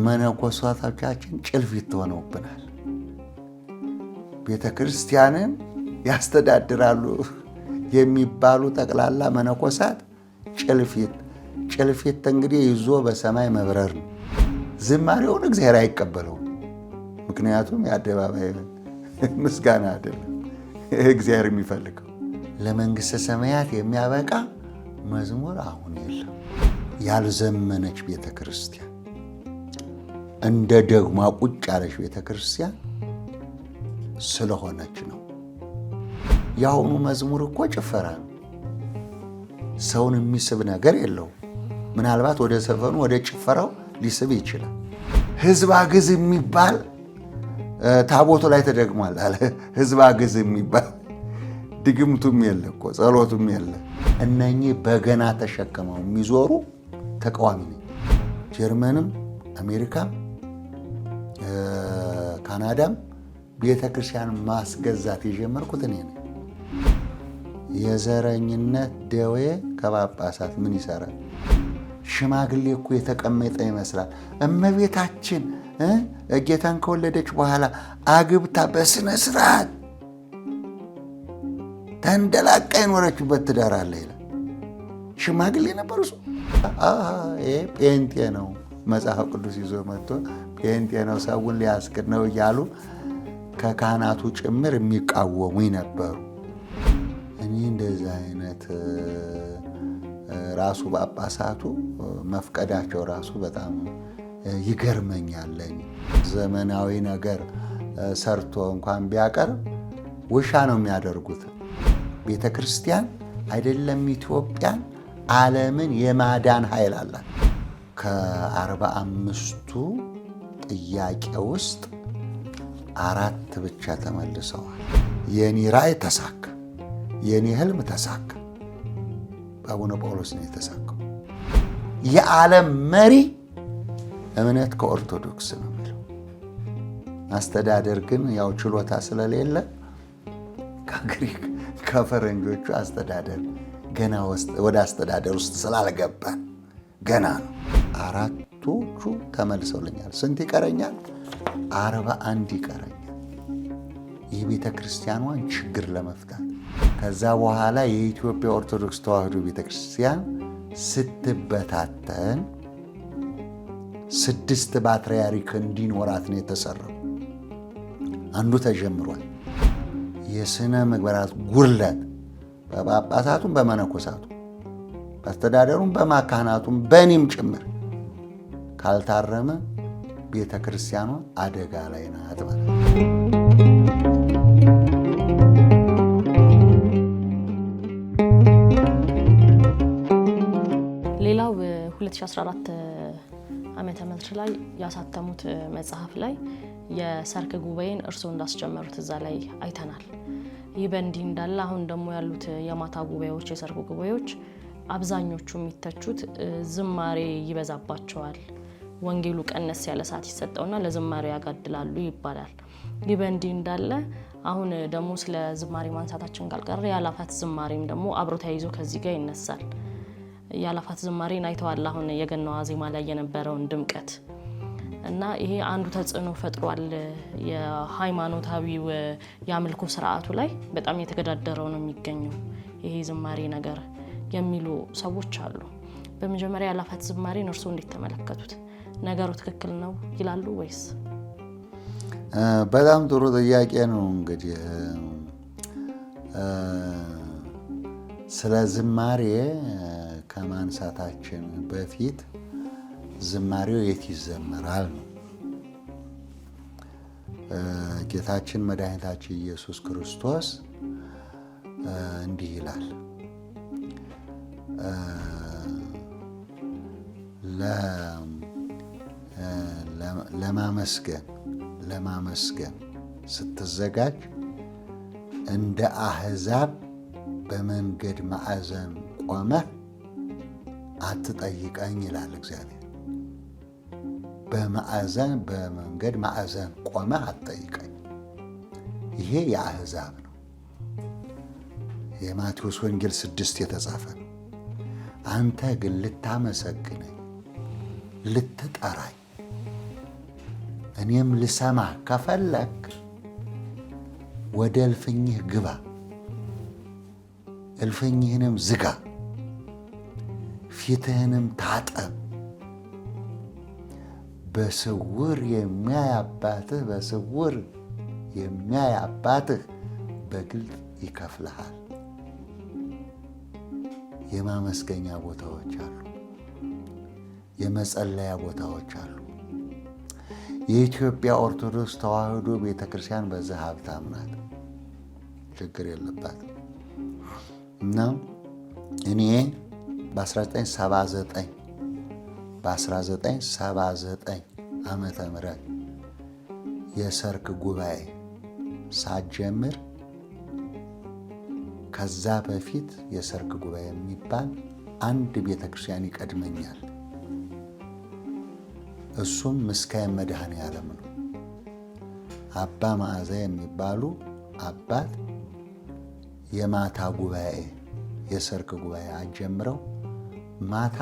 መነኮሳቶቻችን ጭልፊት ሆነውብናል። ቤተ ክርስቲያንን ያስተዳድራሉ የሚባሉ ጠቅላላ መነኮሳት ጭልፊት እንግዲህ ይዞ በሰማይ መብረር ነው። ዝማሬውን እግዚአብሔር አይቀበለውም። ምክንያቱም የአደባባይ ምስጋና አይደለም እግዚአብሔር የሚፈልገው። ለመንግሥተ ሰማያት የሚያበቃ መዝሙር አሁን የለም። ያልዘመነች ቤተ ክርስቲያን፣ እንደ ደግማ ቁጭ ያለች ቤተ ክርስቲያን ስለሆነች ነው። የአሁኑ መዝሙር እኮ ጭፈራ ነው። ሰውን የሚስብ ነገር የለውም። ምናልባት ወደ ዘፈኑ ወደ ጭፈራው ሊስብ ይችላል። ሕዝብ አግዝ የሚባል ታቦቱ ላይ ተደግሟል አለ። ሕዝብ አግዝ የሚባል ድግምቱም የለ እኮ ጸሎቱም የለ። እነኚህ በገና ተሸክመው የሚዞሩ ተቃዋሚ ነኝ። ጀርመንም አሜሪካም ካናዳም ቤተ ክርስቲያን ማስገዛት የጀመርኩት እኔ ነኝ። የዘረኝነት ደዌ ከጳጳሳት ምን ይሰራል? ሽማግሌ እኮ የተቀመጠ ይመስላል። እመቤታችን ጌታን ከወለደች በኋላ አግብታ በስነ ስርዓት ተንደላቃ የኖረችበት ትዳር አለ ይላል። ሽማግሌ ነበር እሱ። ይሄ ጴንጤ ነው፣ መጽሐፍ ቅዱስ ይዞ መጥቶ ጴንጤ ነው፣ ሰውን ሊያስክድ ነው እያሉ ከካህናቱ ጭምር የሚቃወሙኝ ነበሩ። እኔ እንደዚህ አይነት ራሱ ጳጳሳቱ መፍቀዳቸው ራሱ በጣም ይገርመኛል። ዘመናዊ ነገር ሰርቶ እንኳን ቢያቀርብ ውሻ ነው የሚያደርጉት። ቤተ ክርስቲያን አይደለም ኢትዮጵያን ዓለምን የማዳን ኃይል አላት። ከ45ቱ ጥያቄ ውስጥ 4 ብቻ ተመልሰዋል። የኔ ራእይ ተሳካ፣ የኔ ህልም ተሳካ። በአቡነ ጳውሎስ ነው የተሳካው። የዓለም መሪ እምነት ከኦርቶዶክስ ነው የሚለው። አስተዳደር ግን ያው ችሎታ ስለሌለ ከግሪክ ከፈረንጆቹ አስተዳደር ገና ወደ አስተዳደር ውስጥ ስላልገባን ገና ነው። 4ቶቹ ተመልሰውልኛል። ስንት ይቀረኛል? 41 ይቀረኛል የቤተ ክርስቲያኗን ችግር ለመፍታት። ከዛ በኋላ የኢትዮጵያ ኦርቶዶክስ ተዋሕዶ ቤተ ክርስቲያን ስትበታተን 6 ፓትርያርክ እንዲኖራት ነው የተሰራው። አንዱ ተጀምሯል። የሥነ ምግባራት ጉድለት በጳጳሳቱም በመነኮሳቱ በአስተዳደሩም በማካህናቱም በእኔም ጭምር ካልታረመ ቤተ ክርስቲያኗ አደጋ ላይ ናት ማለት ነው። ሌላው 2014 ዓመተ ምህረት ላይ ያሳተሙት መጽሐፍ ላይ የሰርክ ጉባኤን እርስዎ እንዳስጀመሩት እዛ ላይ አይተናል። ይህ በእንዲህ እንዳለ አሁን ደግሞ ያሉት የማታ ጉባኤዎች፣ የሰርክ ጉባኤዎች አብዛኞቹ የሚተቹት ዝማሬ ይበዛባቸዋል፣ ወንጌሉ ቀነስ ያለ ሰዓት ይሰጠውና ለዝማሬ ያጋድላሉ ይባላል። ይህ በእንዲህ እንዳለ አሁን ደግሞ ስለ ዝማሬ ማንሳታችን ካልቀረ የአላፋት ዝማሬም ደግሞ አብሮ ተያይዞ ከዚህ ጋር ይነሳል። የአላፋት ዝማሬን አይተዋል። አሁን የገናዋ ዜማ ላይ የነበረውን ድምቀት እና ይሄ አንዱ ተጽዕኖ ፈጥሯል። የሃይማኖታዊው የአምልኮ ስርዓቱ ላይ በጣም የተገዳደረው ነው የሚገኘው ይሄ ዝማሬ ነገር የሚሉ ሰዎች አሉ። በመጀመሪያ የአላፋት ዝማሬን እርስዎ እንዴት ተመለከቱት? ነገሩ ትክክል ነው ይላሉ ወይስ? በጣም ጥሩ ጥያቄ ነው። እንግዲህ ስለ ዝማሬ ከማንሳታችን በፊት ዝማሬው የት ይዘመራል ነው። ጌታችን መድኃኒታችን ኢየሱስ ክርስቶስ እንዲህ ይላል፣ ለማመስገን ስትዘጋጅ እንደ አሕዛብ በመንገድ ማዕዘን ቆመህ አትጠይቀኝ ይላል እግዚአብሔር። በመንገድ ማዕዘን ቆመህ አትጠይቀኝ። ይሄ የአሕዛብ ነው። የማቴዎስ ወንጌል 6 የተጻፈ ነው። አንተ ግን ልታመሰግነኝ፣ ልትጠራኝ፣ እኔም ልሰማ ከፈለክ ወደ እልፍኝህ ግባ፣ እልፍኝህንም ዝጋ፣ ፊትህንም ታጠብ። በስውር የሚያይ አባትህ በግልጥ ይከፍልሃል። የማመስገኛ ቦታዎች አሉ፣ የመጸለያ ቦታዎች አሉ። የኢትዮጵያ ኦርቶዶክስ ተዋሕዶ ቤተክርስቲያን በዚህ ሀብታም ናት፣ ችግር የለባትም። እና እኔ በ1979 ዓመተ ምህረት የሰርክ ጉባኤ ሳጀምር ከዛ በፊት የሰርክ ጉባኤ የሚባል አንድ ቤተክርስቲያን ይቀድመኛል። እሱም ምስካየ መድኃኔዓለም ነው። አባ መዓዛ የሚባሉ አባት የማታ ጉባኤ የሰርክ ጉባኤ አጀምረው ማታ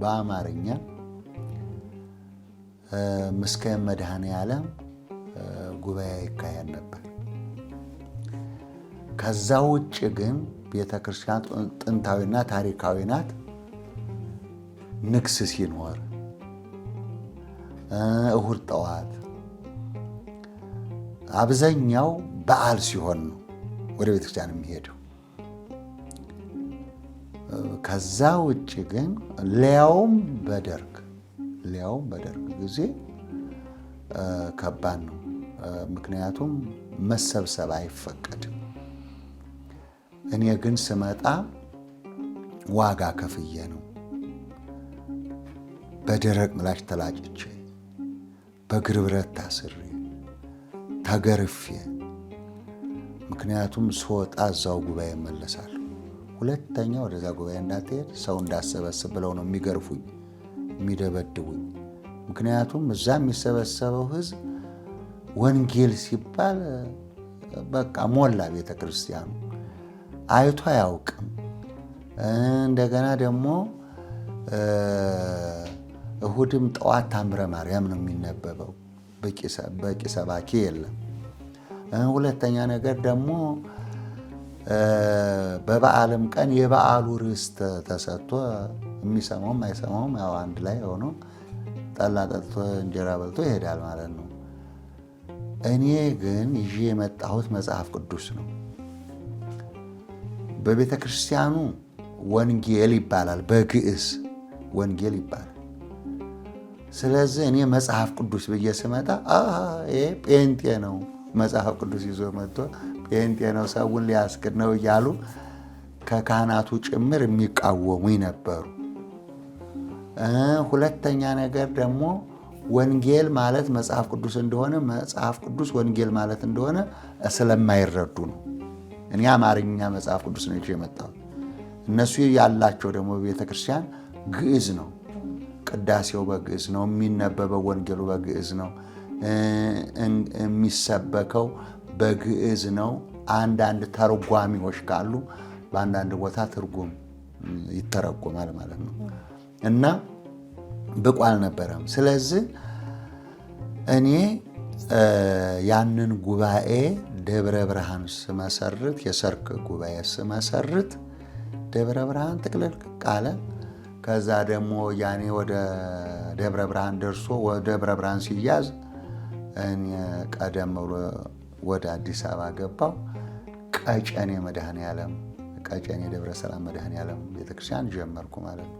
በአማርኛ ምስካየ መድኃኔዓለም ጉባኤ ይካሄድ ነበር። ከዛ ውጭ ግን ቤተክርስቲያን ጥንታዊና ታሪካዊ ናት። ንግስ ሲኖር እሁድ ጠዋት አብዛኛው በዓል ሲሆን ነው ወደ ቤተክርስቲያን የሚሄደው። ከዛ ውጭ ግን ሊያውም በደርግ ጊዜ ከባድ ነው። ምክንያቱም መሰብሰብ አይፈቀድም። እኔ ግን ስመጣ ዋጋ ከፍዬ ነው። በደረቅ ምላጭ ተላጭቼ፣ በእግር ብረት ታስሬ፣ ተገርፌ። ምክንያቱም ስወጣ እዛው ጉባኤ እመለሳለሁ። ሁለተኛ ወደዛ ጉባኤ እንዳትሄድ ሰው እንዳሰበስብ ብለው ነው የሚገርፉኝ፣ የሚደበድቡኝ። ምክንያቱም እዛ የሚሰበሰበው ሕዝብ ወንጌል ሲባል በቃ ሞላ ቤተ ክርስቲያኑ፣ አይቶ አያውቅም። እንደገና ደግሞ እሁድም ጠዋት ታምረ ማርያም ነው የሚነበበው፣ በቂ ሰባኪ የለም። ሁለተኛ ነገር ደግሞ በበዓልም ቀን የበዓሉ ርዕስ ተሰጥቶ የሚሰማውም አይሰማውም ያው አንድ ላይ ሆኖ ጠላ ጠጥቶ እንጀራ በልቶ ይሄዳል ማለት ነው። እኔ ግን ይዤ የመጣሁት መጽሐፍ ቅዱስ ነው። በቤተ ክርስቲያኑ ወንጌል ይባላል፣ በግዕዝ ወንጌል ይባላል። ስለዚህ እኔ መጽሐፍ ቅዱስ ብዬ ስመጣ ይሄ ጴንጤ ነው መጽሐፍ ቅዱስ ይዞ መጥቶ ጴንጤ ነው ሰውን ሊያስክድ ነው እያሉ ከካህናቱ ጭምር የሚቃወሙኝ ነበሩ። ሁለተኛ ነገር ደግሞ ወንጌል ማለት መጽሐፍ ቅዱስ እንደሆነ፣ መጽሐፍ ቅዱስ ወንጌል ማለት እንደሆነ ስለማይረዱ ነው። እኔ አማርኛ መጽሐፍ ቅዱስ ነው የመጣሁት። እነሱ ያላቸው ደግሞ በቤተ ክርስቲያን ግዕዝ ነው። ቅዳሴው በግዕዝ ነው የሚነበበው፣ ወንጌሉ በግዕዝ ነው የሚሰበከው፣ በግዕዝ ነው። አንዳንድ ተርጓሚዎች ካሉ በአንዳንድ ቦታ ትርጉም ይተረጎማል ማለት ነው። እና ብቁ አልነበረም። ስለዚህ እኔ ያንን ጉባኤ ደብረ ብርሃን ስመሰርት፣ የሰርክ ጉባኤ ስመሰርት ደብረ ብርሃን ጥቅልል ቃለ። ከዛ ደግሞ ያኔ ወደ ደብረ ብርሃን ደርሶ ወደ ደብረ ብርሃን ሲያዝ እኔ ቀደም ብሎ ወደ አዲስ አበባ ገባው። ቀጨኔ መድኃኔዓለም፣ ቀጨኔ ደብረ ሰላም መድኃኔዓለም ቤተክርስቲያን ጀመርኩ ማለት ነው።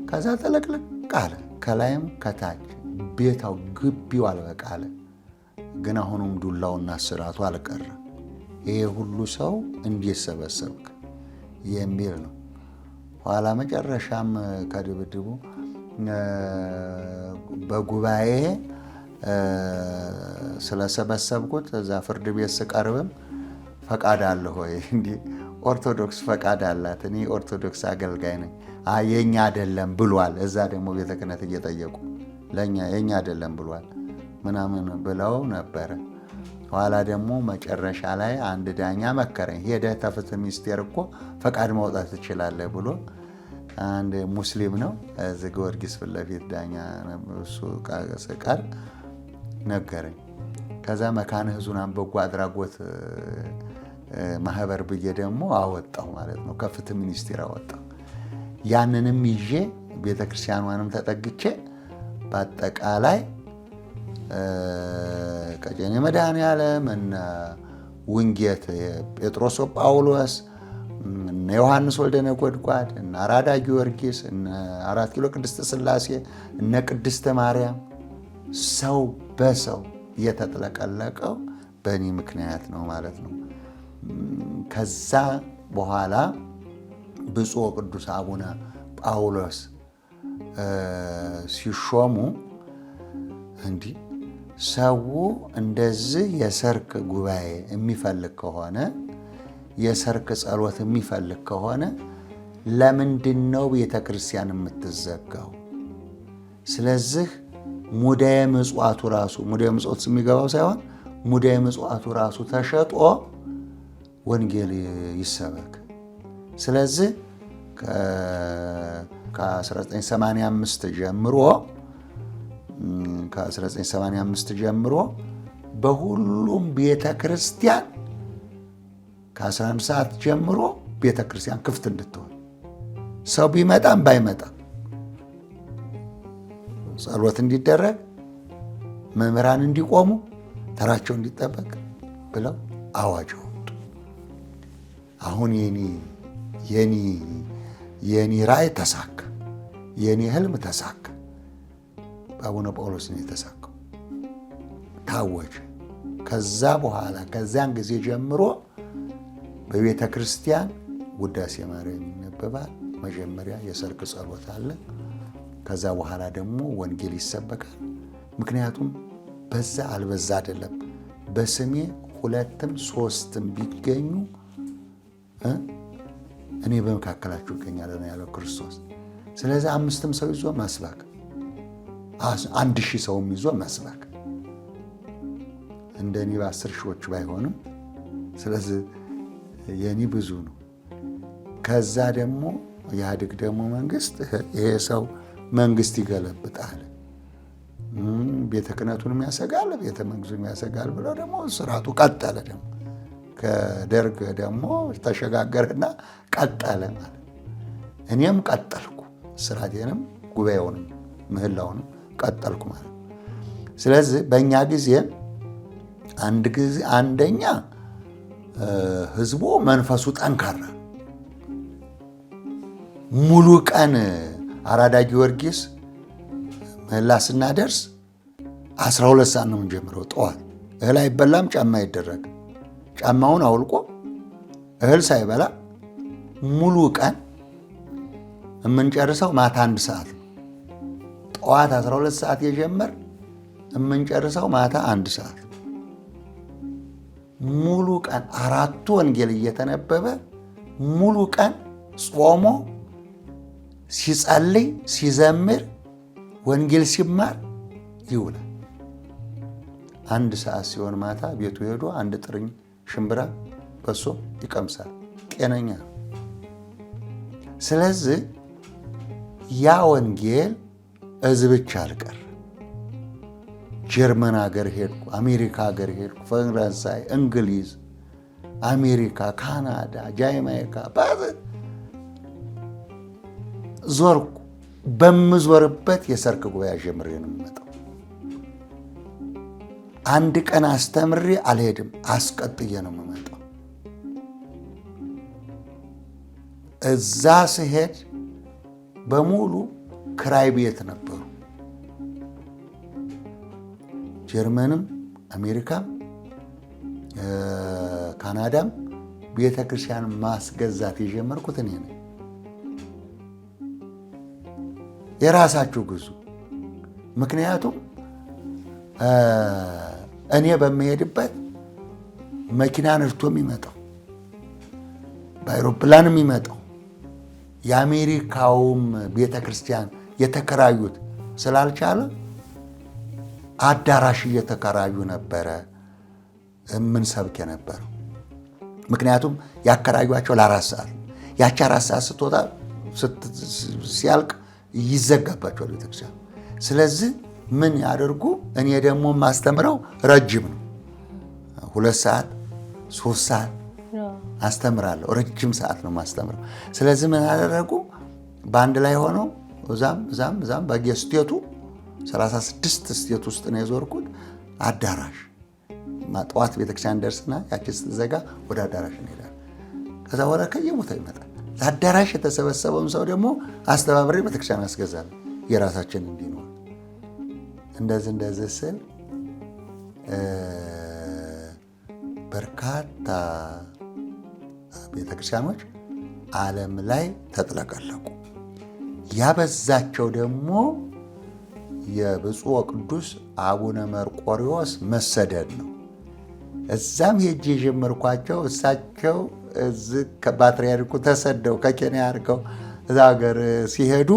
ከዛ ተለቅልቅ ቃለ፣ ከላይም ከታች ቤታው ግቢው አልበቃ አለ። ግን አሁኑም ዱላውና ስራቱ አልቀረ። ይሄ ሁሉ ሰው እንዴት ሰበሰብክ የሚል ነው። ኋላ መጨረሻም ከድብድቡ በጉባኤ ስለሰበሰብኩት እዛ ፍርድ ቤት ስቀርብም ፈቃድ አለ ሆይ? እንዲህ ኦርቶዶክስ ፈቃድ አላት፣ እኔ ኦርቶዶክስ አገልጋይ ነኝ፣ የኛ አይደለም ብሏል። እዛ ደግሞ ቤተ ክህነት እየጠየቁ ለኛ የኛ አይደለም ብሏል ምናምን ብለው ነበረ። ኋላ ደግሞ መጨረሻ ላይ አንድ ዳኛ መከረኝ። ሄደህ ተፍትህ ሚኒስቴር እኮ ፈቃድ ማውጣት ትችላለህ ብሎ አንድ ሙስሊም ነው እዚህ ጊዮርጊስ ፊት ለፊት ዳኛ እሱ ቀር ነገረኝ። ከዛ መካነ ሕዙናን በጎ አድራጎት ማህበር ብዬ ደግሞ አወጣው ማለት ነው። ከፍትህ ሚኒስቴር አወጣው። ያንንም ይዤ ቤተክርስቲያኗንም ተጠግቼ በአጠቃላይ ቀጨኔ መድኃኔዓለም እና ውንጌት ጴጥሮስ ጳውሎስ እነ ዮሐንስ ወልደ ነጎድጓድ እነ አራዳ ጊዮርጊስ እነ 4 ኪሎ ቅድስት ሥላሴ እነ ቅድስተ ማርያም ሰው በሰው እየተጥለቀለቀው በእኔ ምክንያት ነው ማለት ነው። ከዛ በኋላ ብፁዕ ቅዱስ አቡነ ጳውሎስ ሲሾሙ እንዲህ ሰው እንደዚህ የሰርክ ጉባኤ የሚፈልግ ከሆነ የሰርክ ጸሎት የሚፈልግ ከሆነ ለምንድነው ቤተክርስቲያን የምትዘጋው? ስለዚህ ሙዳየ ምጽዋቱ ራሱ ሙዳየ ምጽዋት የሚገባው ሳይሆን ሙዳየ ምጽዋቱ ራሱ ተሸጦ ወንጌል ይሰበክ። ስለዚህ ከ1985 ጀምሮ በሁሉም ቤተክርስቲያን ከ11 ሰዓት ጀምሮ ቤተክርስቲያን ክፍት እንድትሆን ሰው ቢመጣም ባይመጣም ጸሎት እንዲደረግ መምህራን እንዲቆሙ ተራቸው እንዲጠበቅ ብለው አዋጅ ወጡ። አሁን የኔ ራእይ ተሳካ፣ የኔ ህልም ተሳካ። በአቡነ ጳውሎስ ነው የተሳካው። ታወጀ። ከዛ በኋላ ከዚያን ጊዜ ጀምሮ በቤተ ክርስቲያን ውዳሴ ማርያም ይነበባል። መጀመሪያ የሰርክ ጸሎት አለ። ከዛ በኋላ ደግሞ ወንጌል ይሰበካል። ምክንያቱም በዛ አልበዛ አይደለም። በስሜ 2ም 3ም ቢገኙ እኔ በመካከላችሁ እገኛለሁ ነው ያለው ክርስቶስ። ስለዚህ 5ም ሰው ይዞ መስበክ፣ 1000 ሰውም ይዞ መስበክ እንደኔ በ10 ሺዎች ባይሆንም፣ ስለዚህ የኔ ብዙ ነው። ከዛ ደግሞ ኢህአዴግ ደግሞ መንግስት ይሄ ሰው መንግስት ይገለብጣል፣ ቤተ ክህነቱንም ያሰጋል፣ ቤተ መንግስቱንም ያሰጋል ብሎ ደግሞ ስርዓቱ ቀጠለ። ደግሞ ከደርግ ደግሞ ተሸጋገረና ቀጠለ ማለት። እኔም ቀጠልኩ፣ ስርዓቴንም ጉባኤውንም ምህላውንም ቀጠልኩ ማለት። ስለዚህ በእኛ ጊዜ አንደኛ ህዝቡ መንፈሱ ጠንካራ፣ ሙሉ ቀን አራዳ ጊዮርጊስ ምህላ ስናደርስ 12 ሰዓት ነው የምንጀምረው። ጠዋት እህል አይበላም፣ ጫማ አይደረግ። ጫማውን አውልቆ እህል ሳይበላ ሙሉ ቀን የምንጨርሰው ማታ 1 ሰዓት ነው። ጠዋት 12 ሰዓት የጀመር የምንጨርሰው ማታ 1 ሰዓት። ሙሉ ቀን 4 ወንጌል እየተነበበ ሙሉ ቀን ጾሞ ሲጸልይ ሲዘምር ወንጌል ሲማር ይውላል። 1 ሰዓት ሲሆን ማታ ቤቱ ሄዶ 1 ጥርኝ ሽምብራ በሶ ይቀምሳል። ጤነኛ ነው። ስለዚህ ያ ወንጌል እዚህ ብቻ አልቀር። ጀርመን ሀገር ሄድኩ፣ አሜሪካ ሀገር ሄድኩ፣ ፈረንሳይ፣ እንግሊዝ፣ አሜሪካ፣ ካናዳ፣ ጃማይካ ዞርኩ። በምዞርበት የሰርክ ጉባኤ ጀምሬ ነው የምመጣው። 1 ቀን አስተምሬ አልሄድም፣ አስቀጥዬ ነው የምመጣው። እዛ ስሄድ በሙሉ ክራይ ቤት ነበሩ። ጀርመንም አሜሪካም ካናዳም ቤተ ክርስቲያን ማስገዛት የጀመርኩት እኔ ነኝ። የራሳችሁ ግዙ። ምክንያቱም እኔ በመሄድበት መኪና ነድቶ የሚመጣው በአይሮፕላን የሚመጣው የአሜሪካውም ቤተ ክርስቲያን የተከራዩት ስላልቻለ አዳራሽ እየተከራዩ ነበረ የምንሰብክ የነበረው። ምክንያቱም ያከራዩቸው ለ4 ሰዓት፣ ያቺ 4 ሰዓት ስትወጣ ሲያልቅ ይዘጋባቸዋል ቤተክርስቲያን። ስለዚህ ምን ያደርጉ? እኔ ደግሞ ማስተምረው ረጅም ነው፣ 2 ሰዓት 3 ሰዓት አስተምራለሁ። ረጅም ሰዓት ነው ማስተምረው። ስለዚህ ምን ያደረጉ? በአንድ ላይ ሆነው እዛም በየስቴቱ 36 ስቴት ውስጥ ነው የዞርኩት። አዳራሽ ጠዋት ቤተክርስቲያን ደርስና ያቺ ስትዘጋ ወደ አዳራሽ እንሄዳለን። ከዛ በኋላ ከየቦታው ይመጣል። ለአዳራሽ የተሰበሰበውን ሰው ደግሞ አስተባብሬ ቤተክርስቲያን አስገዛለሁ የራሳችን እንዲኖር። እንደዚህ ስል በርካታ ቤተክርስቲያኖች ዓለም ላይ ተጥለቀለቁ። ያበዛቸው ደግሞ የብፁዕ ወቅዱስ አቡነ መርቆሪዎስ መሰደድ ነው። እዛም ሄጄ የጀመርኳቸው እሳቸው እዚህ ከፓትርያርኩ ተሰደው ከኬንያ አድርገው እዛ ሀገር ሲሄዱ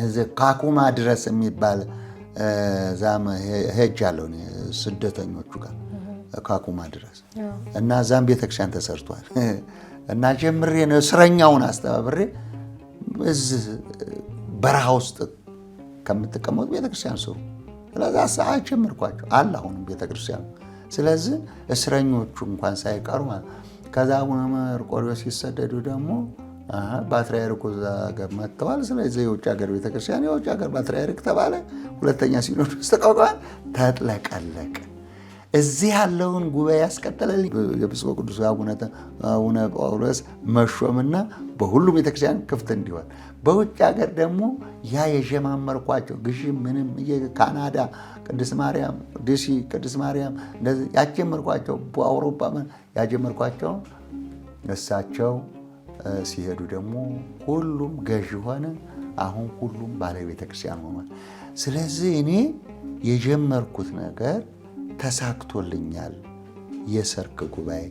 እዚህ ካኩማ ድረስ የሚባል ዛም ሄጃለሁ ስደተኞቹ ጋር ካኩማ ድረስ እና እዛም ቤተክርስቲያን ተሰርቷል። እና ጀምሬ ነው እስረኛውን አስተባብሬ እዚህ በረሃ ውስጥ ከምትቀመጡ ቤተክርስቲያን ስሩ። ስለዚህ ሰዓት ጀመርኳቸው አለ አሁንም ቤተክርስቲያኑ። ስለዚህ እስረኞቹ እንኳን ሳይቀሩ ማለት ከዛ አቡነ መርቆሪዎስ ሲሰደዱ ደግሞ ፓትርያርኩ እዛ ሀገር መጥተዋል። ስለዚህ የውጭ ሀገር ቤተክርስቲያን የውጭ ሀገር ፓትርያርክ ተባለ። ሁለተኛ ሲኖዶስ ተቋቋመ፣ ተጥለቀለቀ። እዚህ ያለውን ጉባኤ ያስቀጠለልኝ የብፁዕ ወቅዱስ አቡነ ጳውሎስ መሾምና በሁሉም ቤተክርስቲያን ክፍት እንዲሆን፣ በውጭ ሀገር ደግሞ ያ የጀማመርኳቸው ግዢ ምንም ካናዳ ቅድስት ማርያም፣ ዲሲ ቅድስት ማርያም እንደዚህ ያጀመርኳቸው በአውሮፓ ያጀመርኳቸው እሳቸው ሲሄዱ ደግሞ ሁሉም ገዢ ሆነ። አሁን ሁሉም ባለቤተ ክርስቲያን ሆኗል። ስለዚህ እኔ የጀመርኩት ነገር ተሳክቶልኛል። የሰርክ ጉባኤ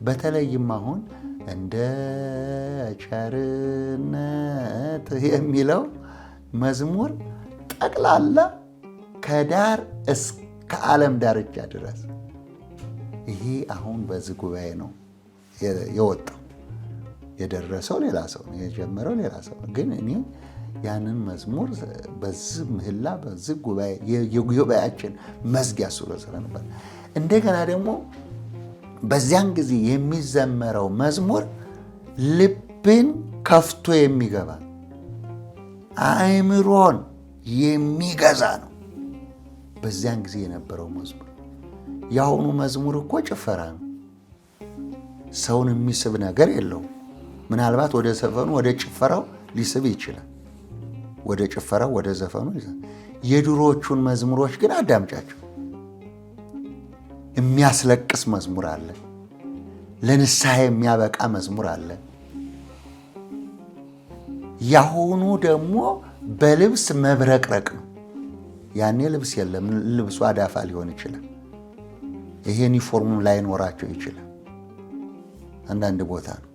በተለይም አሁን እንደ ቸርነት የሚለው መዝሙር ጠቅላላ ከዳር እስከ ዓለም ዳርቻ ድረስ ይሄ አሁን በዚህ ጉባኤ ነው የወጣው። የደረሰው ሌላ ሰው ነው፣ የጀመረው ሌላ ሰው ነው። ግን እኔ ያንን መዝሙር በዚህ ምህላ በዚህ ጉባኤ የጉባኤያችን መዝጊያ ስለነበር እንደገና ደግሞ በዚያን ጊዜ የሚዘመረው መዝሙር ልብን ከፍቶ የሚገባ አእምሮን የሚገዛ ነው። በዚያን ጊዜ የነበረው መዝሙር። የአሁኑ መዝሙር እኮ ጭፈራ ነው። ሰውን የሚስብ ነገር የለውም። ምናልባት ወደ ዘፈኑ ወደ ጭፈራው ሊስብ ይችላል። ወደ ጭፈራው ወደ ዘፈኑ የድሮዎቹን መዝሙሮች ግን አዳምጫቸው። የሚያስለቅስ መዝሙር አለ። ለንስሐ የሚያበቃ መዝሙር አለ። ያሁኑ ደግሞ በልብስ መብረቅረቅ ነው። ያኔ ልብስ የለም። ልብሱ አዳፋ ሊሆን ይችላል። ይሄ ዩኒፎርሙ ላይኖራቸው ይችላል። አንዳንድ ቦታ ነው።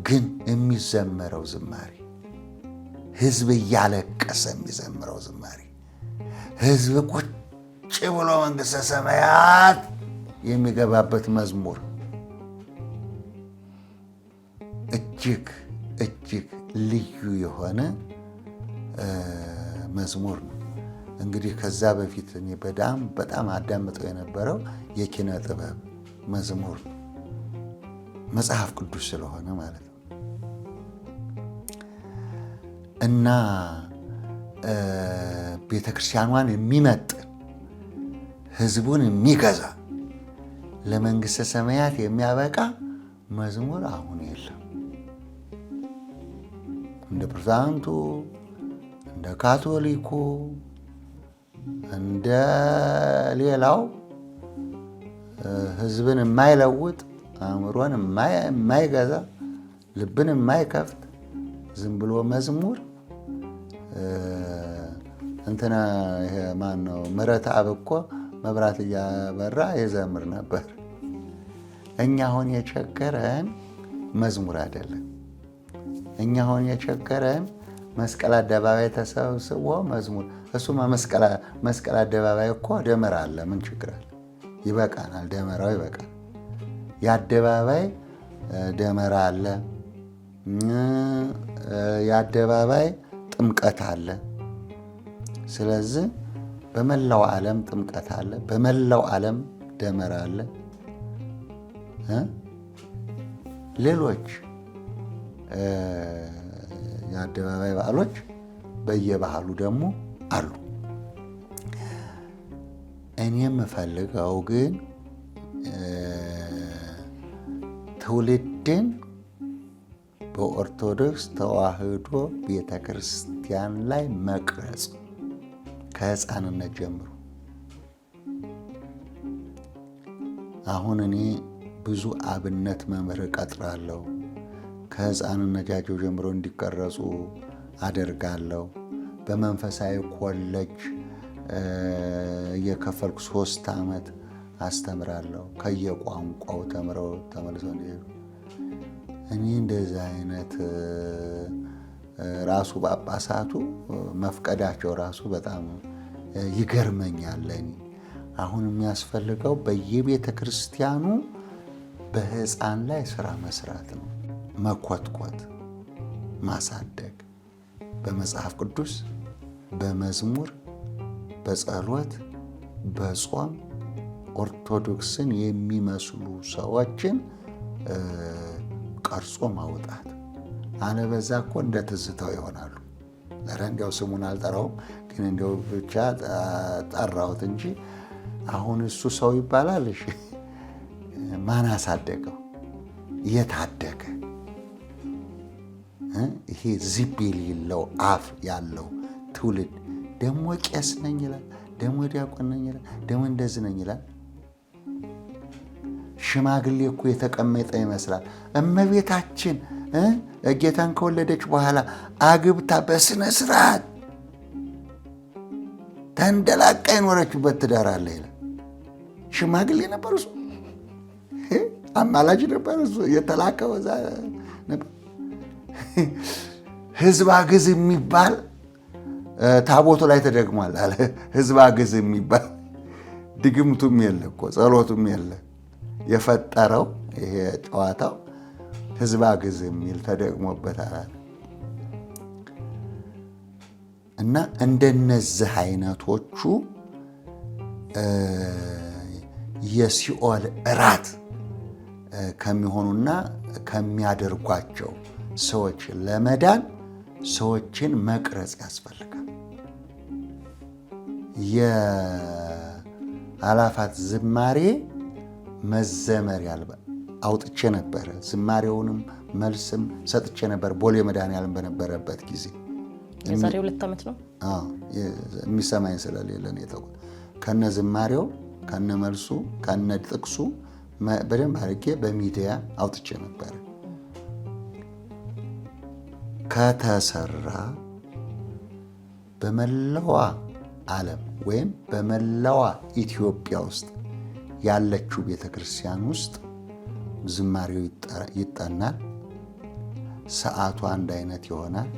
ግን የሚዘመረው ዝማሬ ህዝብ እያለቀሰ የሚዘምረው ዝማሬ፣ ህዝብ ቁጭ ብሎ መንግሥተ ሰማያት የሚገባበት መዝሙር እጅግ እጅግ ልዩ የሆነ መዝሙር ነው። እንግዲህ ከዛ በፊት እኔ በጣም አዳምጠው የነበረው የኪነ ጥበብ መዝሙር ነው። መጽሐፍ ቅዱስ ስለሆነ ማለት ነው። እና ቤተክርስቲያኗን የሚመጥን ህዝቡን የሚገዛ ለመንግሥተ ሰማያት የሚያበቃ መዝሙር አሁን የለም። እንደ ፕሮቴስታንቱ፣ እንደ ካቶሊኩ፣ እንደ ሌላው ህዝብን የማይለውጥ አእምሮን የማይገዛ ልብን የማይከፍት ዝም ብሎ መዝሙር እንትና ይሄ ማን ነው? ምህረት አብ እኮ መብራት እያበራ የዘምር ነበር። እኛ አሁን የቸገረን መዝሙር አይደለም። እኛ አሁን የቸገረን መስቀል አደባባይ ተሰብስቦ መዝሙር። እሱማ መስቀል አደባባይ እኮ ደመራ አለ። ምን ችግር አለ? ይበቃናል። ደመራው ይበቃል። የአደባባይ ደመራ አለ። የአደባባይ ጥምቀት አለ። ስለዚህ በመላው ዓለም ጥምቀት አለ፣ በመላው ዓለም ደመራ አለ። ሌሎች የአደባባይ በዓሎች በየባህሉ ደግሞ አሉ። እኔ የምፈልገው ግን ትውልድን በኦርቶዶክስ ተዋሕዶ ቤተ ክርስቲያን ላይ መቅረጽ ከሕፃንነት ጀምሮ። አሁን እኔ ብዙ አብነት መምህር እቀጥራለሁ። ከሕፃንነታቸው ጀምሮ እንዲቀረጹ አደርጋለሁ። በመንፈሳዊ ኮሌጅ እየከፈልኩ 3 ዓመት አስተምራለሁ። ከየቋንቋው ተምረው ተመልሰው እንዲሄዱ። እኔ እንደዚህ አይነት ራሱ ጳጳሳቱ መፍቀዳቸው ራሱ በጣም ይገርመኛል። እኔ አሁን የሚያስፈልገው በየቤተ ክርስቲያኑ በሕፃን ላይ ስራ መስራት ነው። መኮትኮት፣ ማሳደግ፣ በመጽሐፍ ቅዱስ፣ በመዝሙር፣ በጸሎት፣ በጾም ኦርቶዶክስን የሚመስሉ ሰዎችን ቀርጾ ማውጣት። አለበዛ እኮ እንደ ትዝታው ይሆናሉ። ኧረ እንዲያው ስሙን አልጠራውም፣ ግን እንዲያው ብቻ ጠራሁት እንጂ አሁን እሱ ሰው ይባላል። እሺ ማን አሳደገው? የታደገ ይሄ ዝብ የሌለው አፍ ያለው ትውልድ ደግሞ ቄስ ነኝ ይላል፣ ደግሞ ዲያቆን ነኝ ይላል፣ ደግሞ እንደዚህ ነኝ ይላል። ሽማግሌ እኮ የተቀመጠ ይመስላል። እመቤታችን ጌታን ከወለደች በኋላ አግብታ በስነ ስርዓት ተንደላቃ የኖረችበት ትዳር አለ ይላል። ሽማግሌ ነበር እሱ፣ አማላጅ ነበር እሱ፣ የተላከው እዛ ነበር። ሕዝብ አግዝ የሚባል ታቦቱ ላይ ተደግሟል አለ። ሕዝብ አግዝ የሚባል ድግምቱም የለ እኮ ጸሎቱም የለ። የፈጠረው ይሄ ጨዋታው ሕዝብ አግዝ የሚል ተደግሞበታል። እና እንደነዚህ አይነቶቹ የሲኦል እራት ከሚሆኑና ከሚያደርጓቸው ሰዎች ለመዳን ሰዎችን መቅረጽ ያስፈልጋል። የአላፋት ዝማሬ መዘመር አውጥቼ ነበረ። ዝማሬውንም መልስም ሰጥቼ ነበር ቦሌ መድኃኔዓለም በነበረበት ጊዜ። የዛሬ 2 ዓመት ነው። የሚሰማኝ ስለሌለ ነው የተውኩት። ከነ ዝማሬው ከነ መልሱ ከነ ጥቅሱ በደንብ አድርጌ በሚዲያ አውጥቼ ነበረ። ከተሰራ በመላዋ ዓለም ወይም በመላዋ ኢትዮጵያ ውስጥ ያለችው ቤተ ክርስቲያን ውስጥ ዝማሬው ይጠናል። ሰዓቱ አንድ አይነት ይሆናል።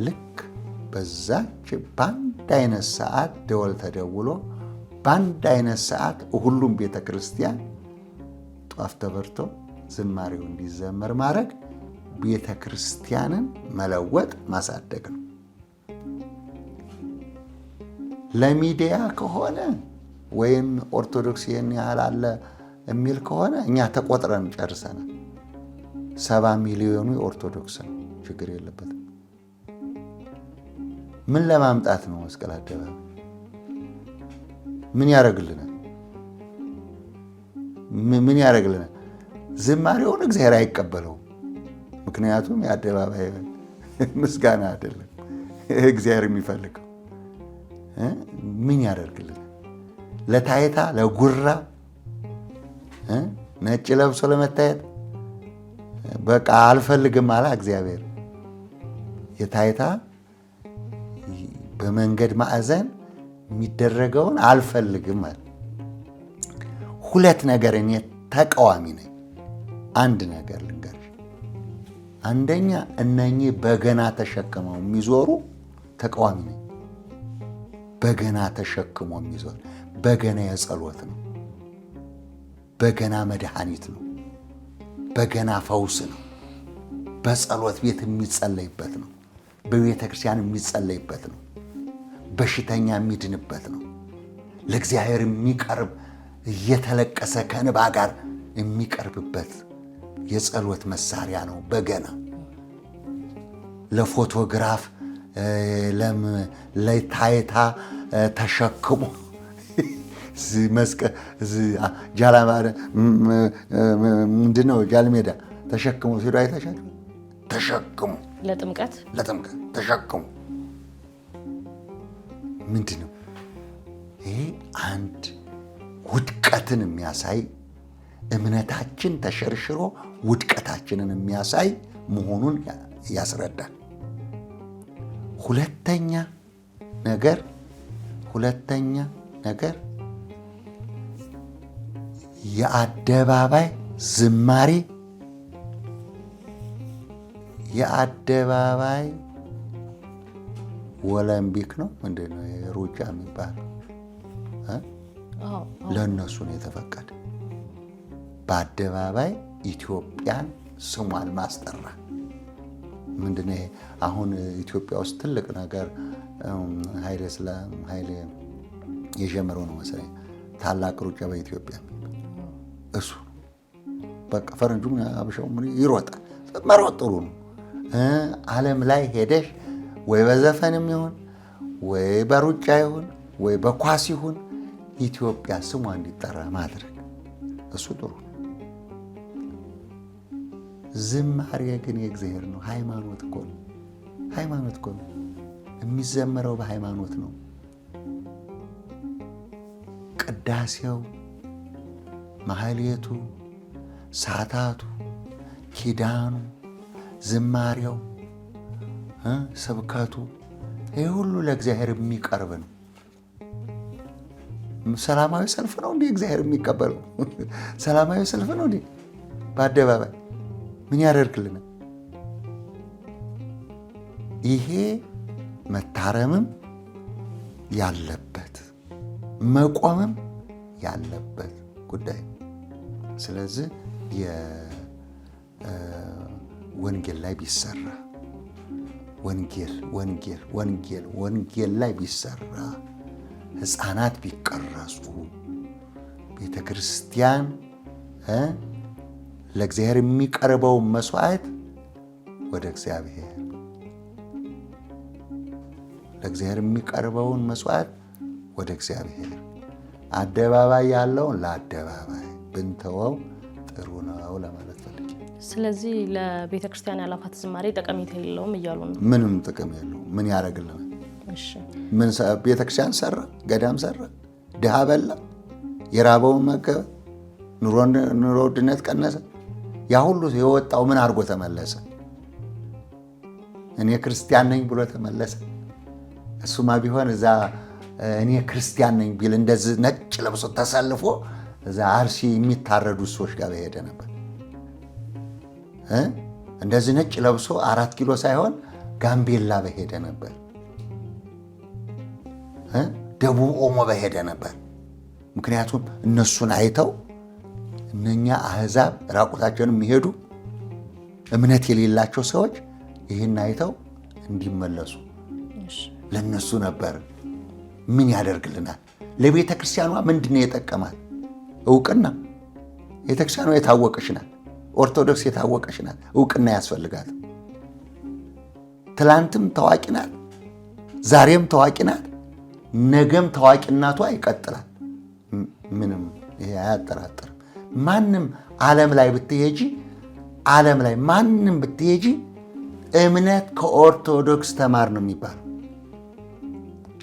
ልክ በዛች በአንድ አይነት ሰዓት ደወል ተደውሎ በአንድ አይነት ሰዓት ሁሉም ቤተ ክርስቲያን ጧፍ ተበርቶ ዝማሬው እንዲዘመር ማድረግ ቤተ ክርስቲያንን መለወጥ ማሳደግ ነው። ለሚዲያ ከሆነ ወይም ኦርቶዶክስ ይህን ያህል አለ የሚል ከሆነ እኛ ተቆጥረን ጨርሰናል። 70 ሚሊዮኑ የኦርቶዶክስ ነው፣ ችግር የለበትም። ምን ለማምጣት ነው? መስቀል አደባባይ ምን ያደርግልናል? ምን ያደርግልናል? ዝማሬውን እግዚአብሔር አይቀበለውም። ምክንያቱም የአደባባይ ምስጋና አይደለም እግዚአብሔር የሚፈልገው። ምን ያደርግልናል? ለታይታ ለጉራ ነጭ ለብሶ ለመታየት በቃ አልፈልግም አለ እግዚአብሔር። የታይታ በመንገድ ማዕዘን የሚደረገውን አልፈልግም አለ። 2 ነገር እኔ ተቃዋሚ ነኝ። አንድ ነገር ልንገርሽ። አንደኛ እነኚህ በገና ተሸክመው የሚዞሩ ተቃዋሚ ነኝ። በገና ተሸክሞ የሚዞር በገና የጸሎት ነው። በገና መድኃኒት ነው። በገና ፈውስ ነው። በጸሎት ቤት የሚጸለይበት ነው። በቤተ ክርስቲያን የሚጸለይበት ነው። በሽተኛ የሚድንበት ነው። ለእግዚአብሔር የሚቀርብ እየተለቀሰ ከእንባ ጋር የሚቀርብበት የጸሎት መሳሪያ ነው በገና። ለፎቶግራፍ ለታይታ ተሸክሞ ምንድነው ጃልሜዳ ተሸክሞ ሲሉ አይታችኋል? ተሸክሞ ለጥምቀት ተሸክሞ ምንድነው ይሄ? አንድ ውድቀትን የሚያሳይ እምነታችን ተሸርሽሮ ውድቀታችንን የሚያሳይ መሆኑን ያስረዳል። ሁለተኛ ነገር የአደባባይ ዝማሬ የአደባባይ ኦሎምፒክ ነው ምንድነው ሩጫ የሚባለው ለእነሱ ነው የተፈቀደ። በአደባባይ ኢትዮጵያን ስሟን ማስጠራ ምንድነው ይሄ? አሁን ኢትዮጵያ ውስጥ ትልቅ ነገር ኃይሌ የጀመረው ነው መሰለኝ ታላቅ ሩጫ በኢትዮጵያ እሱ በቃ ፈረንጁም አብሻው ይሮጣል። መሮጥ ጥሩ ነው። ዓለም ላይ ሄደሽ ወይ በዘፈንም ይሁን ወይ በሩጫ ይሁን ወይ በኳስ ይሁን ኢትዮጵያ ስሟ እንዲጠራ ማድረግ እሱ ጥሩ ነው። ዝማሬ ግን የእግዚአብሔር ነው። ሃይማኖት እኮ ነው። የሚዘመረው በሃይማኖት ነው። ቅዳሴው፣ ማህሌቱ፣ ሳታቱ፣ ኪዳኑ፣ ዝማሬው፣ ስብከቱ ይህ ሁሉ ለእግዚአብሔር የሚቀርብ ነው። ሰላማዊ ሰልፍ ነው እንዴ እግዚአብሔር የሚቀበለው? ሰላማዊ ሰልፍ ነው እንዴ? በአደባባይ ምን ያደርግልናል? ይሄ መታረምም ያለበት መቆምም ያለበት ጉዳይ። ስለዚህ የወንጌል ላይ ቢሰራ ወንጌል ላይ ቢሰራ ሕፃናት ቢቀረጹ ቤተ ክርስቲያን ለእግዚአብሔር የሚቀርበውን መስዋዕት ወደ እግዚአብሔር አደባባይ ያለውን ለአደባባይ ብንተወው ጥሩ ነው ለማለት ፈልጌ። ስለዚህ ለቤተ ክርስቲያን ያላፋት ዝማሬ ጠቀሜታ የለውም እያሉ ነው? ምንም ጥቅም የለውም። ምን ያደርግልናል? ምን ቤተ ክርስቲያን ሰራ? ገዳም ሰራ? ድሃ በላ? የራበውን መገበ? ኑሮ ውድነት ቀነሰ? ያ ሁሉ የወጣው ምን አድርጎ ተመለሰ? እኔ ክርስቲያን ነኝ ብሎ ተመለሰ? እሱማ ቢሆን እዛ እኔ ክርስቲያን ነኝ ቢል እንደዚህ ነጭ ለብሶ ተሰልፎ እዛ አርሲ የሚታረዱ ሰዎች ጋር በሄደ ነበር። እንደዚህ ነጭ ለብሶ 4 ኪሎ ሳይሆን ጋምቤላ በሄደ ነበር። ደቡብ ኦሞ በሄደ ነበር። ምክንያቱም እነሱን አይተው እነኛ አህዛብ ራቁታቸውን የሚሄዱ እምነት የሌላቸው ሰዎች ይህን አይተው እንዲመለሱ ለነሱ ነበር። ምን ያደርግልናል? ለቤተ ክርስቲያኗ ምንድነው የጠቀማት? እውቅና። ቤተ ክርስቲያኗ የታወቀች ናት። ኦርቶዶክስ የታወቀች ናት። እውቅና ያስፈልጋት። ትላንትም ታዋቂ ናት፣ ዛሬም ታዋቂ ናት፣ ነገም ታዋቂነቷ ይቀጥላል። ምንም ይሄ አያጠራጥርም። ማንም ዓለም ላይ ብትሄጂ እምነት ከኦርቶዶክስ ተማር ነው የሚባለው።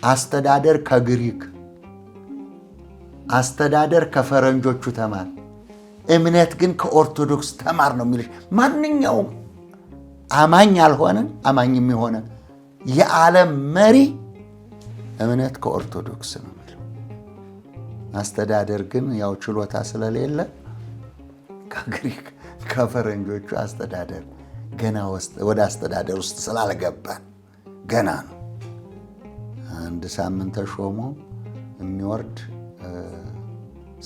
አስተዳደር ከግሪክ፣ አስተዳደር ከፈረንጆቹ ተማር፣ እምነት ግን ከኦርቶዶክስ ተማር ነው የሚልሽ። ማንኛውም አማኝ ያልሆነ አማኝ የሚሆነ የዓለም መሪ እምነት ከኦርቶዶክስ ነው የሚለው። አስተዳደር ግን ያው ችሎታ ስለሌለ ከግሪክ ከፈረንጆቹ አስተዳደር ገና ወደ አስተዳደር ውስጥ ስላልገባን ገና ነው። አንድ ሳምንት ተሾሞ የሚወርድ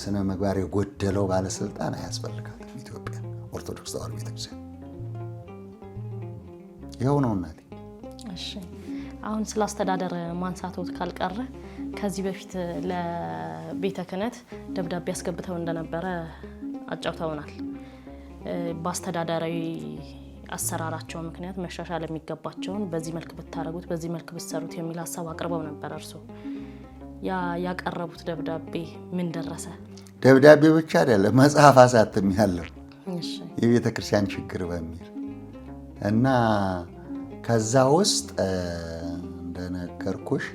ስነ ምግባር የጎደለው ባለስልጣን አያስፈልጋትም ኢትዮጵያ ኦርቶዶክስ ተዋሕዶ ቤተክርስቲያን። ይኸው ነው እናቴ። እሺ አሁን ስለ አስተዳደር ማንሳቶት ካልቀረ ከዚህ በፊት ለቤተ ክህነት ደብዳቤ ያስገብተው እንደነበረ አጫውተውናል። በአስተዳደራዊ አሰራራቸው ምክንያት መሻሻል የሚገባቸውን በዚህ መልክ ብታረጉት፣ በዚህ መልክ ብትሰሩት የሚል ሀሳብ አቅርበው ነበር። እርሶ ያቀረቡት ደብዳቤ ምን ደረሰ? ደብዳቤ ብቻ አይደለም መጽሐፍ አሳትም ያለው እሺ የቤተ ክርስቲያን ችግር በሚል እና ከዛ ውስጥ እንደነገርኩሽ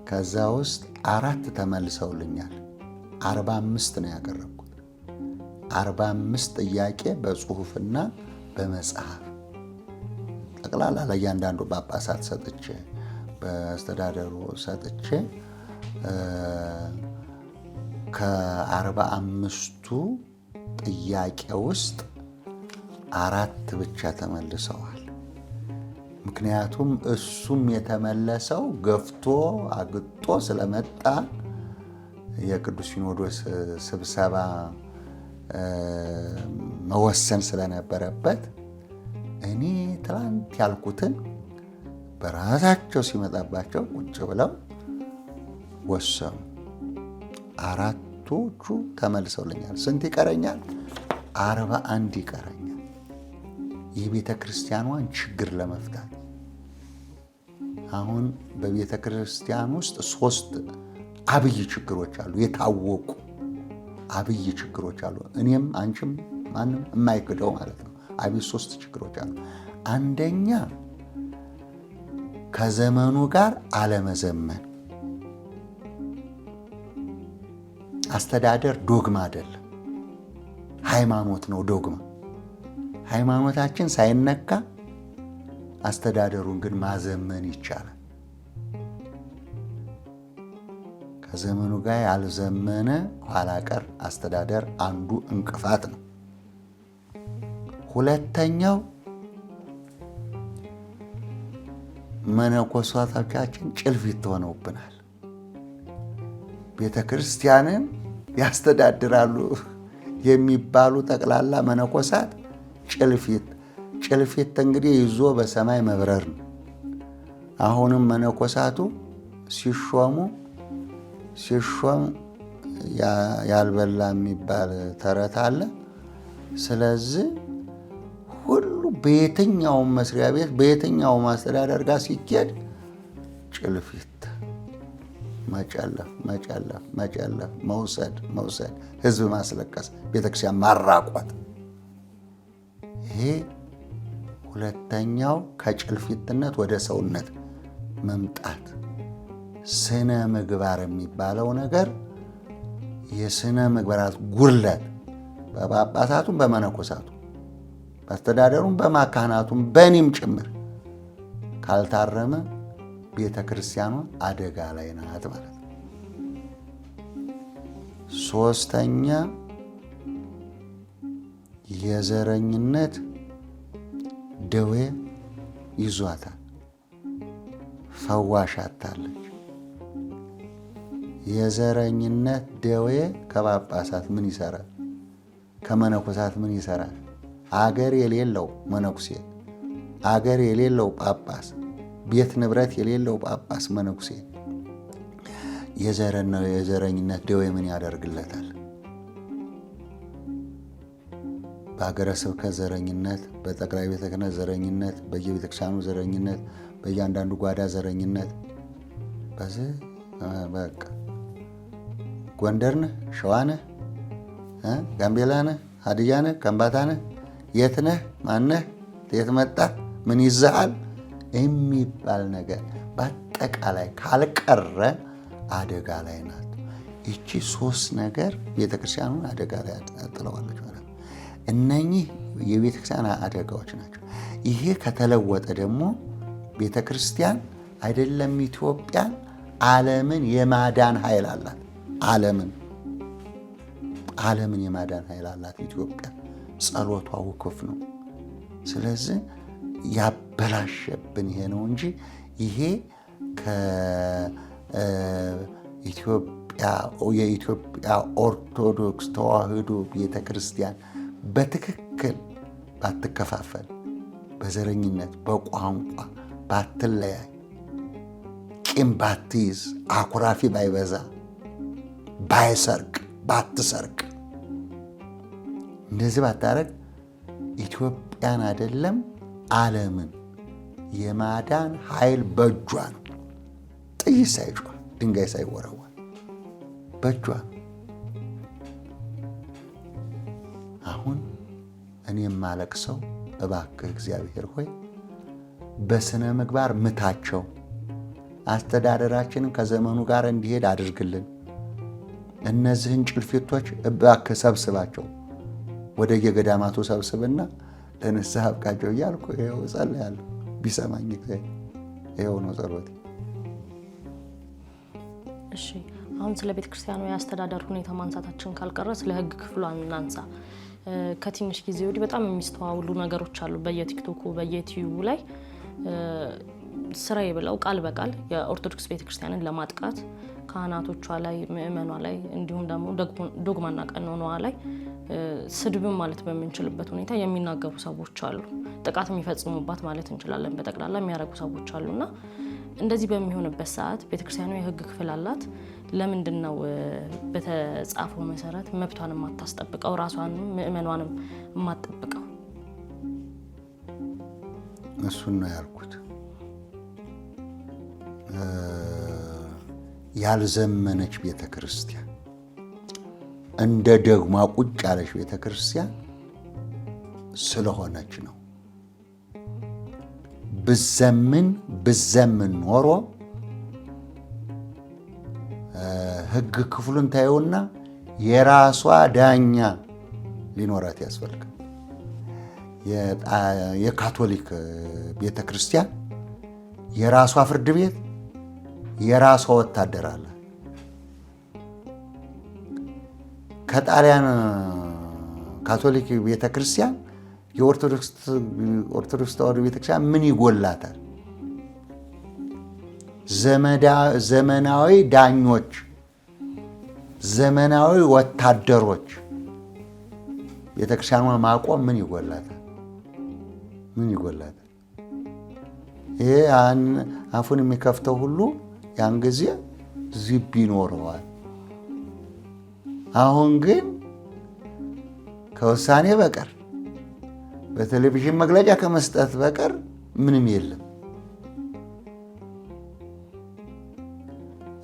ከዛ ውስጥ 4 ተመልሰውልኛል። 45 ነው ያቀረብኩት። 45 ጥያቄ በጽሁፍና በመጽሐፍ ጠቅላላ ለእያንዳንዱ ጳጳሳት ሰጥቼ በአስተዳደሩ ሰጥቼ ከ45ቱ ጥያቄ ውስጥ 4 ብቻ ተመልሰዋል። ምክንያቱም እሱም የተመለሰው ገፍቶ አግጦ ስለመጣ የቅዱስ ሲኖዶስ ስብሰባ መወሰን ስለነበረበት እኔ ትላንት ያልኩትን በራሳቸው ሲመጣባቸው ቁጭ ብለው ወሰኑ። 4ቶቹ ተመልሰውልኛል። ስንት ይቀረኛል? 41 ይቀረኛል። የቤተ ክርስቲያኗን ችግር ለመፍታት አሁን በቤተ ክርስቲያን ውስጥ 3 አብይ ችግሮች አሉ። የታወቁ አብይ ችግሮች አሉ። እኔም አንቺም ማንም የማይክደው ማለት ነው። አብይ 3 ችግሮች አሉ። አንደኛ ከዘመኑ ጋር አለመዘመን። አስተዳደር ዶግማ አይደለም፣ ሃይማኖት ነው። ዶግማ ሃይማኖታችን ሳይነካ አስተዳደሩን ግን ማዘመን ይቻላል። ከዘመኑ ጋር ያልዘመነ ኋላ ቀር አስተዳደር አንዱ እንቅፋት ነው። ሁለተኛው መነኮሳቶቻችን ጭልፊት ሆነውብናል። ቤተ ክርስቲያንን ያስተዳድራሉ የሚባሉ ጠቅላላ መነኮሳት ጭልፊት እንግዲህ ይዞ በሰማይ መብረር ነው። አሁንም መነኮሳቱ ሲሾም ያልበላ የሚባል ተረት አለ። ስለዚህ ሁሉ በየትኛውም መስሪያ ቤት በየትኛውም አስተዳደር ጋር ሲኬድ ጭልፊት መጨለፍ፣ መውሰድ፣ ህዝብ ማስለቀስ፣ ቤተክርስቲያን ማራቋት። ይሄ ሁለተኛው ከጭልፊትነት ወደ ሰውነት መምጣት። ስነ ምግባር የሚባለው ነገር የስነ ምግባራት ጉድለት በጳጳሳቱም በመነኮሳቱ በአስተዳደሩም በማካህናቱም በእኔም ጭምር ካልታረመ ቤተ ክርስቲያኗ አደጋ ላይ ናት ማለት ነው። ሶስተኛ የዘረኝነት ደዌ ይዟታል። ፈዋሽ አታለች። የዘረኝነት ደዌ ከጳጳሳት ምን ይሰራል? ከመነኮሳት ምን ይሰራል? አገር የሌለው መነኩሴ፣ አገር የሌለው ጳጳስ፣ ቤት ንብረት የሌለው ጳጳስ መነኩሴ የዘረኝነት ደዌ ምን ያደርግለታል? በሀገረ ስብከት ዘረኝነት፣ በጠቅላይ ቤተ ክህነት ዘረኝነት፣ በየቤተ ክርስቲያኑ ዘረኝነት፣ በእያንዳንዱ ጓዳ ዘረኝነት። በዚህ በቃ ጎንደር ነህ፣ ሸዋ ነህ፣ ጋምቤላ ነህ፣ ሀዲያ ነህ፣ ከምባታ ነህ፣ የት ነህ፣ ማነህ፣ የት መጣህ፣ ምን ይዘሃል የሚባል ነገር በአጠቃላይ ካልቀረ አደጋ ላይ ናት። ይቺ 3 ነገር ቤተክርስቲያኑን አደጋ ላይ ጥለዋለች ማለት ነው። እነኚህ የቤተክርስቲያን አደጋዎች ናቸው። ይሄ ከተለወጠ ደግሞ ቤተክርስቲያን አይደለም ኢትዮጵያን፣ ዓለምን የማዳን ኃይል አላት። ዓለምን የማዳን ኃይል አላት ኢትዮጵያ። ጸሎቷ ውክፍ ነው። ስለዚህ ያበላሸብን ይሄ ነው እንጂ ይሄ የኢትዮጵያ ኦርቶዶክስ ተዋሕዶ ቤተክርስቲያን በትክክል ባትከፋፈል በዘረኝነት በቋንቋ ባትለያይ፣ ቂም ባትይዝ፣ አኩራፊ ባይበዛ፣ ባይሰርቅ ባትሰርቅ፣ እንደዚህ ባታረግ ኢትዮጵያን አይደለም ዓለምን የማዳን ኃይል በእጇ ነው። ጥይት ሳይጮህ ድንጋይ ሳይወረወር በእጇ ነው። አሁን እኔ የማለቅሰው እባክህ እግዚአብሔር ሆይ በስነ ምግባር ምታቸው፣ አስተዳደራችንን ከዘመኑ ጋር እንዲሄድ አድርግልን። እነዚህን ጭልፊቶች እባክህ ሰብስባቸው፣ ወደ የገዳማቱ ሰብስብና ለንስሐ አብቃቸው እያልኩ ይኸው ጸልያለሁ። ቢሰማኝ እግዚአብሔር ይኸው ነው ጸሎቴ። እሺ፣ አሁን ስለ ቤተክርስቲያኑ የአስተዳደር ሁኔታ ማንሳታችን ካልቀረ ስለ ሕግ ክፍሏ እናንሳ። ከትንሽ ጊዜ ወዲህ በጣም የሚስተዋውሉ ነገሮች አሉ። በየቲክቶኩ በየዩቲዩቡ ላይ ስራዬ ብለው ቃል በቃል የኦርቶዶክስ ቤተክርስቲያንን ለማጥቃት ካህናቶቿ ላይ፣ ምእመኗ ላይ እንዲሁም ደግሞ ዶግማና ቀኖኗ ላይ ስድብን ማለት በምንችልበት ሁኔታ የሚናገሩ ሰዎች አሉ። ጥቃት የሚፈጽሙባት ማለት እንችላለን። በጠቅላላ የሚያደርጉ ሰዎች አሉና እንደዚህ በሚሆንበት ሰዓት ቤተክርስቲያኑ የሕግ ክፍል አላት። ለምንድን ነው በተጻፈው መሰረት መብቷን የማታስጠብቀው? ራሷንም ምእመኗንም የማትጠብቀው? እሱን ነው ያልኩት። ያልዘመነች ቤተክርስቲያን፣ እንደ ደግማ ቁጭ ያለች ቤተክርስቲያን ስለሆነች ነው። ብዘምን ኖሮ ሕግ ክፍሉን ታየውና የራሷ ዳኛ ሊኖራት ያስፈልጋል። የካቶሊክ ቤተክርስቲያን የራሷ ፍርድ ቤት፣ የራሷ ወታደር አለ። ከጣሊያን ካቶሊክ ቤተክርስቲያን የኦርቶዶክስ ተዋሕዶ ቤተክርስቲያን ምን ይጎላታል? ዘመናዊ ዳኞች፣ ዘመናዊ ወታደሮች ቤተክርስቲያኗን ማቆም ምን ይጎላታል? ምን ይጎላታል? ይሄ አፉን የሚከፍተው ሁሉ ያን ጊዜ ዝብ ይኖረዋል። አሁን ግን ከውሳኔ በቀር በቴሌቪዥን መግለጫ ከመስጠት በቀር ምንም የለም።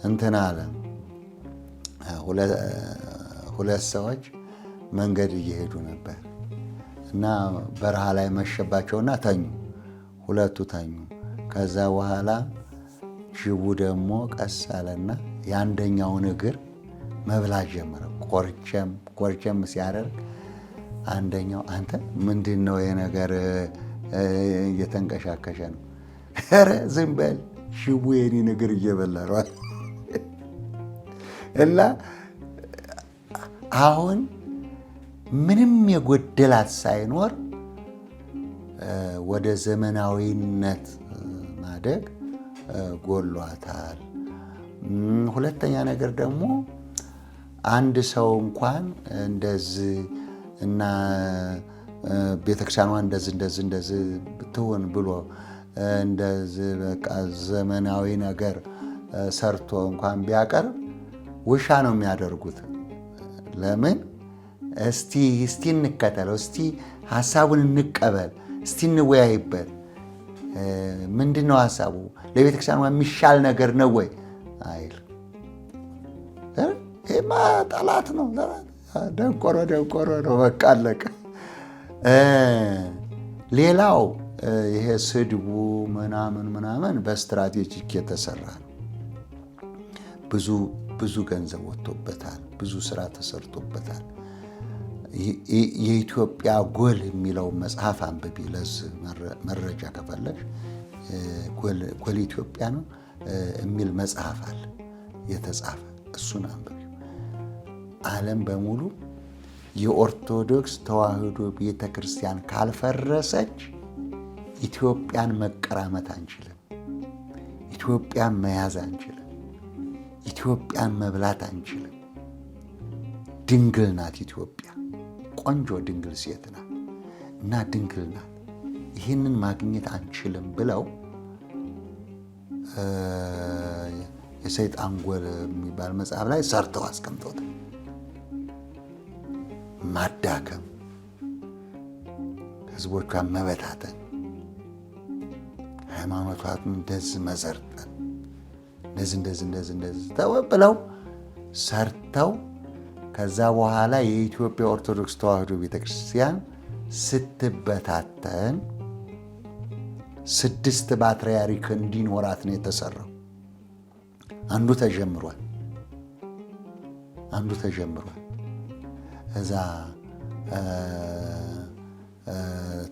እንትና አለ ሁለት ሰዎች መንገድ እየሄዱ ነበር እና በረሃ ላይ መሸባቸውና ተኙ። ሁለቱ ተኙ። ከዛ በኋላ ጅቡ ደግሞ ቀስ አለና የአንደኛውን እግር መብላት ጀመረ። ቆርቸም ሲያደርግ አንደኛው አንተ ምንድን ነው የነገር እየተንቀሻከሸ ነው? ኧረ ዝም በል ጅቡ የኔን እግር እየበላ ነው። እና አሁን ምንም የጎደላት ሳይኖር ወደ ዘመናዊነት ማደግ ጎሏታል። ሁለተኛ ነገር ደግሞ አንድ ሰው እንኳን እንደዚህ እና ቤተክርስቲያኗ እንደዚህ ብትሆን ብሎ እንደዚህ በቃ ዘመናዊ ነገር ሰርቶ እንኳን ቢያቀርብ ውሻ ነው የሚያደርጉት። ለምን? እስቲ እንከተለው፣ እስቲ ሀሳቡን እንቀበል፣ እስቲ እንወያይበት። ምንድን ነው ሀሳቡ? ለቤተክርስቲያኗ የሚሻል ነገር ነው ወይ አይል። ይሄማ ጠላት ነው፣ ደንቆሮ ነው፣ በቃ አለቀ። ሌላው ይሄ ስድቡ ምናምን በስትራቴጂክ የተሰራ ነው። ብዙ ገንዘብ ወጥቶበታል፣ ብዙ ስራ ተሰርቶበታል። የኢትዮጵያ ጎል የሚለው መጽሐፍ አንብቢ። ለዚህ መረጃ ከፈለሽ ጎል ኢትዮጵያ ነው የሚል መጽሐፍ አለ የተጻፈ፣ እሱን አንብቢ። ዓለም በሙሉ የኦርቶዶክስ ተዋሕዶ ቤተክርስቲያን ካልፈረሰች ኢትዮጵያን መቀራመት አንችልም፣ ኢትዮጵያን መያዝ አንችልም፣ ኢትዮጵያን መብላት አንችልም። ድንግል ናት ኢትዮጵያ፣ ቆንጆ ድንግል ሴት ናት እና ድንግል ናት። ይህንን ማግኘት አንችልም ብለው የሰይጣን ጎል የሚባል መጽሐፍ ላይ ሰርተው አስቀምጠውታል። ማዳከም፣ ህዝቦቿን መበታተን፣ ሃይማኖቷን እንደዚህ መዘርጠን፣ እንደዚህ ተወብለው ሰርተው ከዛ በኋላ የኢትዮጵያ ኦርቶዶክስ ተዋሕዶ ቤተክርስቲያን ስትበታተን 6 ፓትርያርክ እንዲኖራት ነው የተሰራው። አንዱ ተጀምሯል። እዛ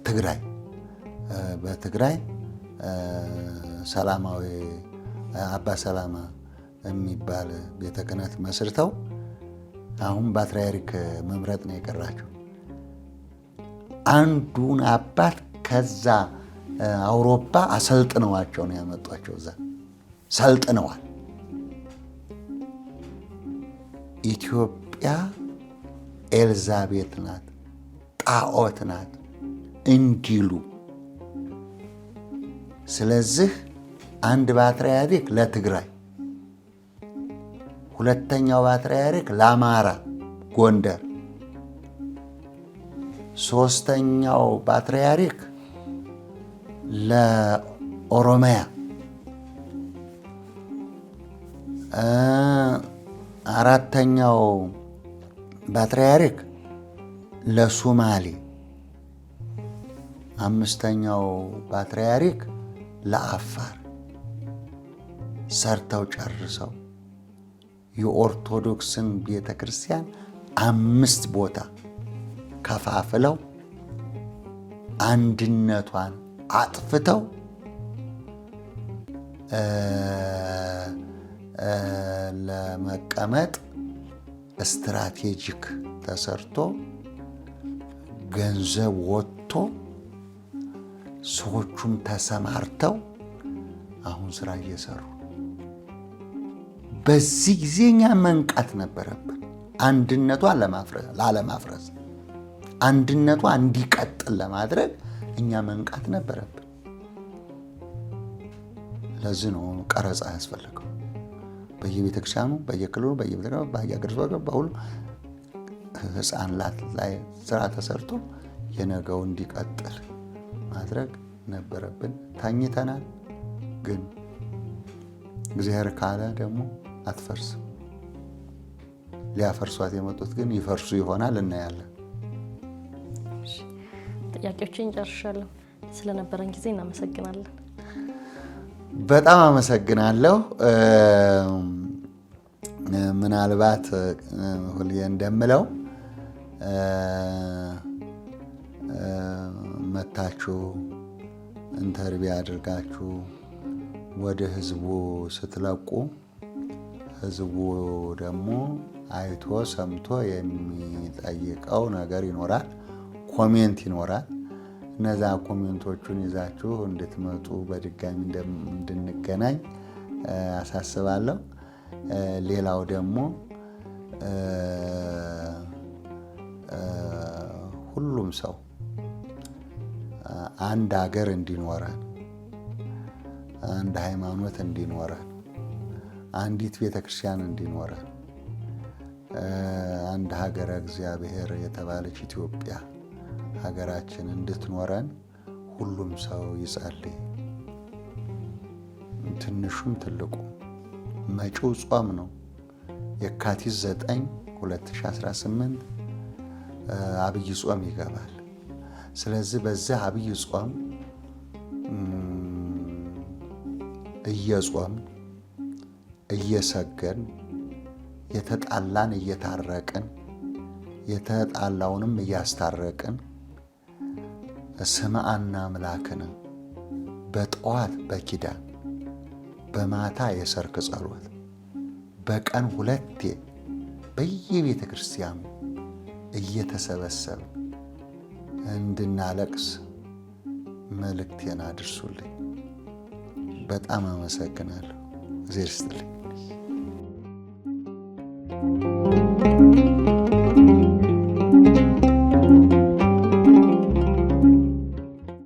ትግራይ በትግራይ ሰላማዊ አባ ሰላማ የሚባል ቤተ ክህነት መስርተው አሁን ፓትርያርክ መምረጥ ነው የቀራቸው። አንዱን አባት ከዛ አውሮፓ አሰልጥነዋቸው ነው ያመጧቸው። እዛ ሰልጥነዋል። ኢትዮጵያ ኤልዛቤት ናት፣ ጣዖት ናት እንዲሉ። ስለዚህ አንድ ፓትርያርክ ለትግራይ፣ ሁለተኛው ፓትርያርክ ለአማራ ጎንደር፣ ሶስተኛው ፓትርያርክ ለኦሮሚያ፣ አራተኛው ፓትርያርክ ለሶማሌ፣ አምስተኛው ፓትርያርክ ለአፋር ሰርተው ጨርሰው የኦርቶዶክስን ቤተክርስቲያን 5 ቦታ ከፋፍለው አንድነቷን አጥፍተው ለመቀመጥ ስትራቴጂክ ተሰርቶ ገንዘብ ወጥቶ ሰዎቹም ተሰማርተው አሁን ስራ እየሰሩ። በዚህ ጊዜ እኛ መንቃት ነበረብን። አንድነቷን ላለማፍረስ፣ አንድነቷ እንዲቀጥል ለማድረግ እኛ መንቃት ነበረብን። ለዚህ ነው ቀረጻ ያስፈልገው። በየቤተክርስቲያኑ፣ በየክልሉ፣ በየሀገረ በሁሉ ሕፃናት ላይ ስራ ተሰርቶ የነገው እንዲቀጥል ማድረግ ነበረብን። ታኝተናል። ግን እግዚአብሔር ካለ ደግሞ አትፈርስም። ሊያፈርሷት የመጡት ግን ይፈርሱ ይሆናል። እናያለን። ጥያቄዎችን ጨርሻለሁ። ስለነበረን ጊዜ እናመሰግናለን። በጣም አመሰግናለሁ። ምናልባት ሁሌ እንደምለው መታችሁ ኢንተርቪው አድርጋችሁ ወደ ህዝቡ ስትለቁ ህዝቡ ደግሞ አይቶ ሰምቶ የሚጠይቀው ነገር ይኖራል፣ ኮሜንት ይኖራል። እነዛ ኮሜንቶቹን ይዛችሁ እንድትመጡ በድጋሚ እንድንገናኝ አሳስባለሁ። ሌላው ደግሞ ሁሉም ሰው አንድ ሀገር እንዲኖረን፣ አንድ ሃይማኖት እንዲኖረን፣ አንዲት ቤተክርስቲያን እንዲኖረን፣ አንድ ሀገረ እግዚአብሔር የተባለች ኢትዮጵያ ሀገራችን እንድትኖረን ሁሉም ሰው ይጸልይ። ትንሹም ትልቁ። መጪው ጾም ነው። የካቲት 9 2018 አብይ ጾም ይገባል። ስለዚህ በዚህ አብይ ጾም እየጾም እየሰገን የተጣላን እየታረቅን የተጣላውንም እያስታረቅን ስምዐና አምላክን በጠዋት በኪዳን በማታ የሰርክ ጸሎት በቀን 2 በየቤተ ክርስቲያኑ እየተሰበሰብን እንድናለቅስ መልእክቴን አድርሱልኝ። በጣም አመሰግናለሁ። እግዚአብሔር ይስጥልኝ።